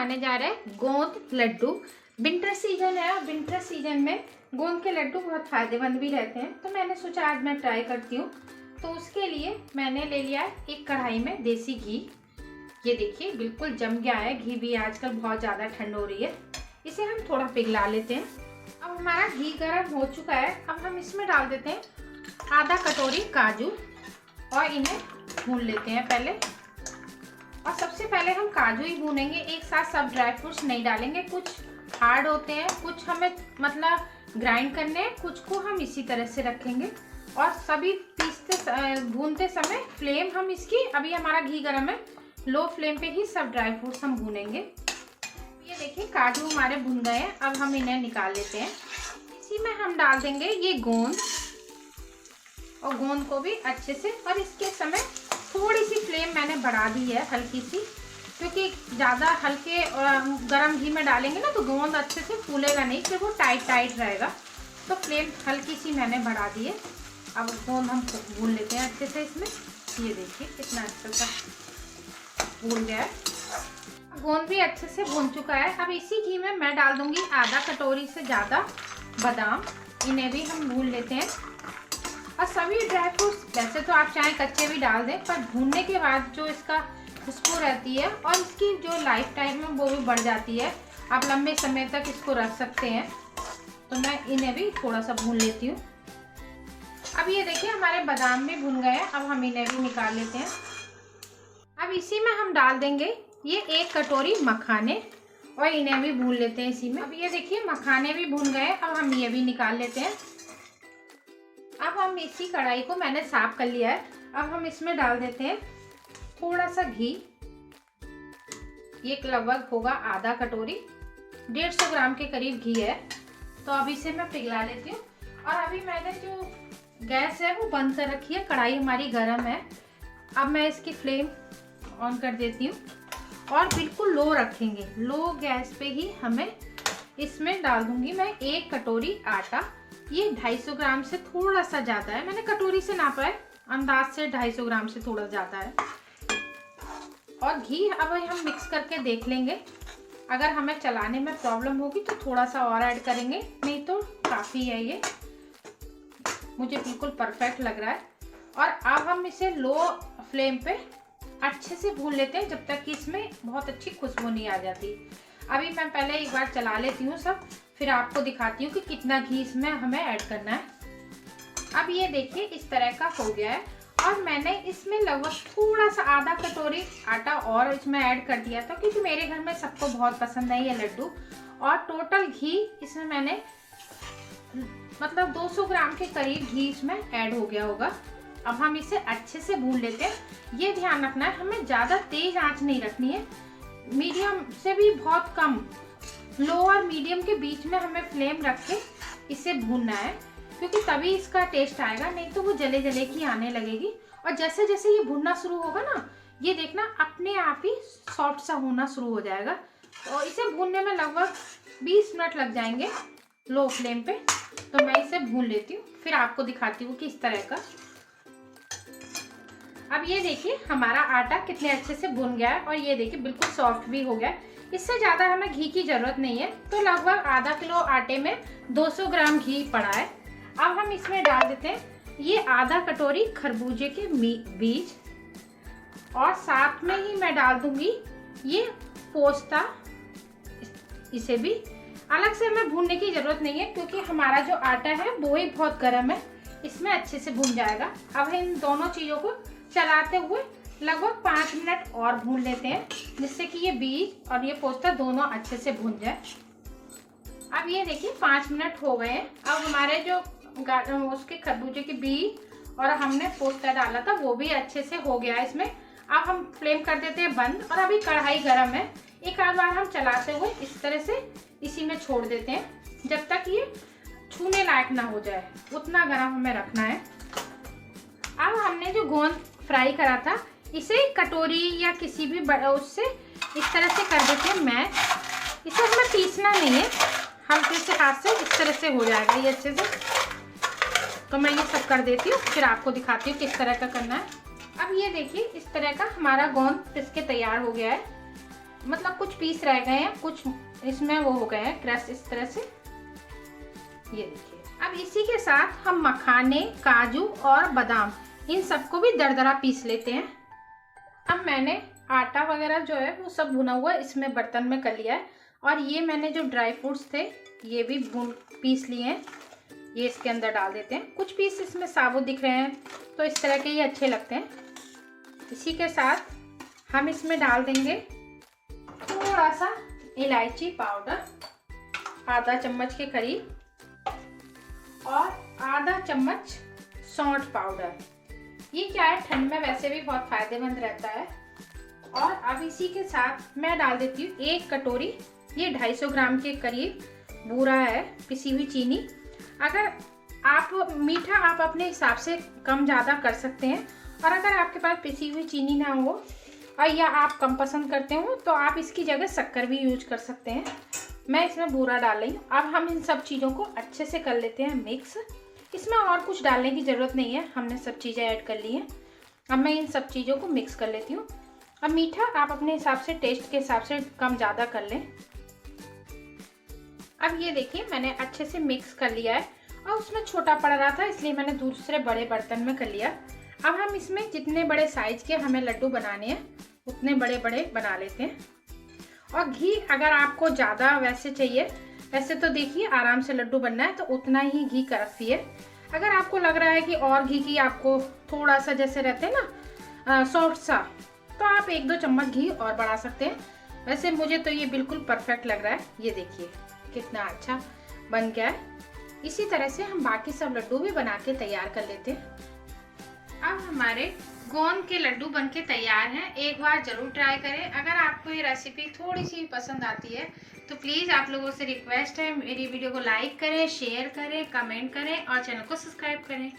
बनाने जा रहे हैं गोंद लड्डू। विंटर सीजन है और विंटर सीजन में गोंद के लड्डू बहुत फायदेमंद भी रहते हैं, तो मैंने सोचा आज मैं ट्राई करती हूँ। तो उसके लिए मैंने ले लिया है एक कढ़ाई में देसी घी। ये देखिए बिल्कुल जम गया है घी भी, आजकल बहुत ज़्यादा ठंड हो रही है। इसे हम थोड़ा पिघला लेते हैं। अब हमारा घी गर्म हो चुका है। अब हम इसमें डाल देते हैं आधा कटोरी काजू और इन्हें भून लेते हैं पहले। और सबसे पहले हम काजू ही भूनेंगे, एक साथ सब ड्राई फ्रूट्स नहीं डालेंगे। कुछ हार्ड होते हैं, कुछ हमें मतलब ग्राइंड करने हैं, कुछ को हम इसी तरह से रखेंगे। और सभी भूनते समय फ्लेम हम इसकी, अभी हमारा घी गर्म है, लो फ्लेम पे ही सब ड्राई फ्रूट्स हम भूनेंगे। ये देखिए काजू हमारे भुन गए हैं। अब हम इन्हें निकाल लेते हैं। इसी में हम डाल देंगे ये गोंद, और गोंद को भी अच्छे से, और इसके समय थोड़ी सी फ्लेम मैंने बढ़ा दी है हल्की सी, क्योंकि ज़्यादा हल्के गरम घी में डालेंगे ना तो गोंद अच्छे से फूलेगा नहीं, फिर वो टाइट टाइट रहेगा। तो फ्लेम हल्की सी मैंने बढ़ा दी है। अब गोंद हम भून लेते हैं अच्छे से इसमें। ये देखिए कितना अच्छा सा भून गया है। गोंद भी अच्छे से भून चुका है। अब इसी घी में मैं डाल दूंगी आधा कटोरी से ज़्यादा बादाम, इन्हें भी हम भून लेते हैं। और सभी ड्राई फ्रूट्स वैसे तो आप चाहे कच्चे भी डाल दें, पर भूनने के बाद जो इसका खुशबू रहती है और इसकी जो लाइफ टाइम है वो भी बढ़ जाती है। आप लंबे समय तक इसको रख सकते हैं। तो मैं इन्हें भी थोड़ा सा भून लेती हूँ। अब ये देखिए हमारे बादाम भी भुन गए हैं। अब हम इन्हें भी निकाल लेते हैं। अब इसी में हम डाल देंगे ये एक कटोरी मखाने, और इन्हें भी भून लेते हैं इसी में। अब ये देखिए मखाने भी भून गए। अब हम ये भी निकाल लेते हैं। अब हम इसी कढ़ाई को मैंने साफ कर लिया है। अब हम इसमें डाल देते हैं थोड़ा सा घी। ये लगभग होगा आधा कटोरी, 150 ग्राम के करीब घी है। तो अब इसे मैं पिघला लेती हूँ। और अभी मैंने जो गैस है वो बंद कर रखी है, कढ़ाई हमारी गर्म है। अब मैं इसकी फ्लेम ऑन कर देती हूँ और बिल्कुल लो रखेंगे। लो गैस पे ही हमें इसमें डाल दूंगी मैं एक कटोरी आटा। ये 250 ग्राम से थोड़ा सा ज़्यादा है, मैंने कटोरी से नापा है, अंदाज से 250 ग्राम से थोड़ा ज़्यादा है। और घी अब हम मिक्स करके देख लेंगे। अगर हमें चलाने में प्रॉब्लम होगी तो थोड़ा सा और ऐड करेंगे, नहीं तो काफ़ी है। ये मुझे बिल्कुल परफेक्ट लग रहा है। और अब हम इसे लो फ्लेम पे अच्छे से भून लेते हैं जब तक कि इसमें बहुत अच्छी खुशबू नहीं आ जाती। अभी मैं पहले एक बार चला लेती हूँ सब, फिर आपको दिखाती हूँ कि कितना घी इसमें हमें ऐड करना है। अब ये देखिए इस तरह का हो गया है। और मैंने इसमें लगभग थोड़ा सा आधा कटोरी आटा और इसमें ऐड कर दिया था, क्योंकि मेरे घर में सबको बहुत पसंद है ये लड्डू। और टोटल घी इसमें मैंने मतलब 200 ग्राम के करीब घी इसमें ऐड हो गया होगा। अब हम इसे अच्छे से भून लेते हैं। ये ध्यान रखना है हमें ज़्यादा तेज आंच नहीं रखनी है, मीडियम से भी बहुत कम, लो और मीडियम के बीच में हमें फ्लेम रख के इसे भूनना है, क्योंकि तभी इसका टेस्ट आएगा, नहीं तो वो जले जले की आने लगेगी। और जैसे जैसे ये भुनना शुरू होगा ना, ये देखना अपने आप ही सॉफ्ट सा होना शुरू हो जाएगा। और इसे भूनने में लगभग 20 मिनट लग जाएंगे लो फ्लेम पे। तो मैं इसे भून लेती हूँ, फिर आपको दिखाती हूँ कि इस तरह का। अब ये देखिए हमारा आटा कितने अच्छे से भुन गया है, और ये देखिए बिल्कुल सॉफ्ट भी हो गया है। इससे ज़्यादा हमें घी की ज़रूरत नहीं है। तो लगभग आधा किलो आटे में 200 ग्राम घी पड़ा है। अब हम इसमें डाल देते हैं ये आधा कटोरी खरबूजे के बीज, और साथ में ही मैं डाल दूंगी ये पोस्ता। इसे भी अलग से हमें भूनने की ज़रूरत नहीं है, क्योंकि हमारा जो आटा है वो ही बहुत गर्म है, इसमें अच्छे से भून जाएगा। अब इन दोनों चीज़ों को चलाते हुए लगभग 5 मिनट और भून लेते हैं, जिससे कि ये बीज और ये पोस्ता दोनों अच्छे से भून जाए। अब ये देखिए 5 मिनट हो गए हैं। अब हमारे जो उसके खरबूजे के बीज और हमने पोस्ता डाला था वो भी अच्छे से हो गया है इसमें। अब हम फ्लेम कर देते हैं बंद, और अभी कढ़ाई गर्म है। एक आध बार हम चलाते हुए इस तरह से इसी में छोड़ देते हैं जब तक ये छूने लायक ना हो जाए, उतना गर्म हमें रखना है। अब हमने जो गोंद फ्राई करा था इसे कटोरी या किसी भी उससे इस तरह से कर देते हैं मैश। इसे हमें पीसना नहीं है, हल्के से हाथ से इस तरह से हो जाएगा ये अच्छे से। तो मैं ये सब कर देती हूँ, फिर आपको दिखाती हूँ किस तरह का करना है। अब ये देखिए इस तरह का हमारा गोंद पिस के तैयार हो गया है। मतलब कुछ पीस रह गए हैं, कुछ इसमें वो हो गए हैं क्रश इस तरह से, ये देखिए। अब इसी के साथ हम मखाने, काजू और बादाम इन सबको भी दरदरा पीस लेते हैं। अब मैंने आटा वगैरह जो है वो सब भुना हुआ इसमें बर्तन में कर लिया है, और ये मैंने जो ड्राई फ्रूट्स थे ये भी पीस लिए हैं, ये इसके अंदर डाल देते हैं। कुछ पीस इसमें साबुत दिख रहे हैं तो इस तरह के ये अच्छे लगते हैं। इसी के साथ हम इसमें डाल देंगे थोड़ा सा इलायची पाउडर, आधा चम्मच के करीब, और आधा चम्मच सौंठ पाउडर। ये क्या है, ठंड में वैसे भी बहुत फायदेमंद रहता है। और अब इसी के साथ मैं डाल देती हूँ 1 कटोरी, ये 250 ग्राम के करीब बूरा है, पिसी हुई चीनी। अगर आप मीठा आप अपने हिसाब से कम ज़्यादा कर सकते हैं, और अगर आपके पास पिसी हुई चीनी ना हो और या आप कम पसंद करते हो तो आप इसकी जगह शक्कर भी यूज कर सकते हैं। मैं इसमें बूरा डाल रही हूँ। अब हम इन सब चीज़ों को अच्छे से कर लेते हैं मिक्स। इसमें और कुछ डालने की ज़रूरत नहीं है, हमने सब चीज़ें ऐड कर ली हैं। अब मैं इन सब चीज़ों को मिक्स कर लेती हूँ। अब मीठा आप अपने हिसाब से, टेस्ट के हिसाब से कम ज़्यादा कर लें। अब ये देखिए मैंने अच्छे से मिक्स कर लिया है, और उसमें छोटा पड़ रहा था इसलिए मैंने दूसरे बड़े बर्तन में कर लिया। अब हम इसमें जितने बड़े साइज के हमें लड्डू बनाने हैं उतने बड़े बड़े बना लेते हैं। और घी अगर आपको ज़्यादा वैसे चाहिए, वैसे तो देखिए आराम से लड्डू बनना है तो उतना ही घी का रखिए। अगर आपको लग रहा है कि और घी की आपको थोड़ा सा जैसे रहते हैं ना सॉफ्ट सा, तो आप 1-2 चम्मच घी और बढ़ा सकते हैं। वैसे मुझे तो ये बिल्कुल परफेक्ट लग रहा है। ये देखिए कितना अच्छा बन गया है। इसी तरह से हम बाकी सब लड्डू भी बना के तैयार कर लेते हैं। अब हमारे गोंद के लड्डू बनके तैयार हैं। एक बार ज़रूर ट्राई करें। अगर आपको ये रेसिपी थोड़ी सी पसंद आती है तो प्लीज़ आप लोगों से रिक्वेस्ट है मेरी वीडियो को लाइक करें, शेयर करें, कमेंट करें और चैनल को सब्सक्राइब करें।